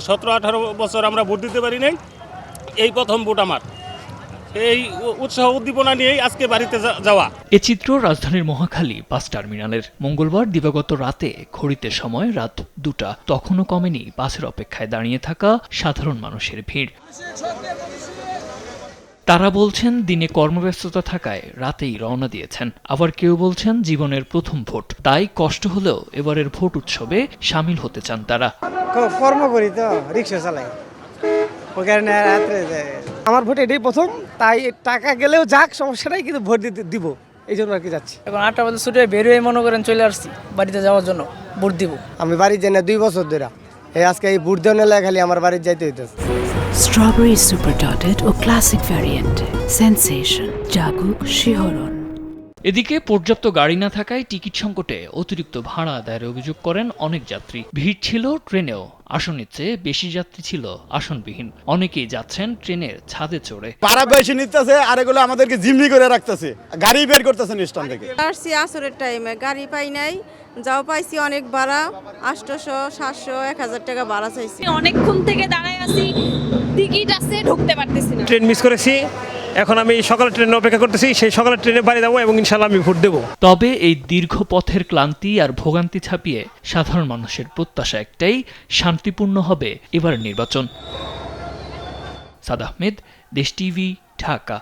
17-18 বছর আমরা ভোট দিতে পারি নাই, এই প্রথম ভোট আমার। এই উৎসাহ উদ্দীপনা নিয়েই আজকে বাড়িতে যাওয়া। এ চিত্র রাজধানীর মহাখালী বাস টার্মিনালের। মঙ্গলবার দিবাগত রাতে ঘড়িতে সময় রাত 2টা, তখনও কমেনি বাসের অপেক্ষায় দাঁড়িয়ে থাকা সাধারণ মানুষের ভিড়। তারা বলছেন দিনে কর্মব্যস্ততা থাকায় রাতেই রওনা দিয়েছেন, আবার কেউ বলছেন জীবনের প্রথম ভোট, তাই কষ্ট হলেও এবারের ভোট উৎসবে সামিল হতে চান তারা। কর্ম করি তো, রিক্সা চালাই, ওই কারণে রাত্রে আমার ভোট এটাই প্রথম, তাই টাকা গেলেও যাক সমস্যা নাই, কিন্তু ভোট দিতে দিব এই জন্য আর কি যাচ্ছি। এখন 8টা বাজে ছুটে বের হয়ে মনে করেন চলে আসছি বাড়িতে যাওয়ার জন্য ভোট দিব। আমি বাড়ি যাই না 2 বছর ধরে, এই আজকে এই ভোট দেওয়া নেলে খালি আমার বাড়িতে যাইতে হইতেছে। স্ট্রবেরি সুপার ডটেড ও ক্লাসিক ভ্যারিয়েন্ট, সেন্সেশন, জাগুক শিহরণ। এদিকে পর্যাপ্ত গাড়ি না থাকায় টিকিট সংকটে অতিরিক্ত ভাড়া আদায়ের অভিযোগ করেন অনেক যাত্রী। ভিড় ছিল ট্রেনেও, আসনের চেয়ে বেশি যাত্রী ছিল আসনবিহীন। অনেকেই যাচ্ছেন ট্রেনের ছাদে চড়ে। ভাড়া বেশি নিতেছে, আর এগুলো আমাদেরকে জিম্মি করে রাখতেছে, গাড়ি বের করতেছে স্টেশন থেকে। আসছি আসরের টাইমে, গাড়ি পাই নাই, যাও পাইছি অনেক ভাড়া, 800, 700, 1000 টাকা ভাড়া চাইছি। অনেকক্ষণ থেকে দাঁড়ায় আছি, টিকিট আছে, ঢুকতে পারতেছি না। ট্রেন মিস করেছি, এখন আমি সকালের ট্রেনে অপেক্ষা করতেছি, সেই সকালের ট্রেনে বাড়ি যাবো এবং ইনশাল্লাহ আমি ভোট দেবো। তবে এই দীর্ঘ পথের ক্লান্তি আর ভোগান্তি ছাপিয়ে সাধারণ মানুষের প্রত্যাশা একটাই, শান্তিপূর্ণ হবে এবার নির্বাচন। সাদ আহমেদ, দেশ টিভি, ঢাকা।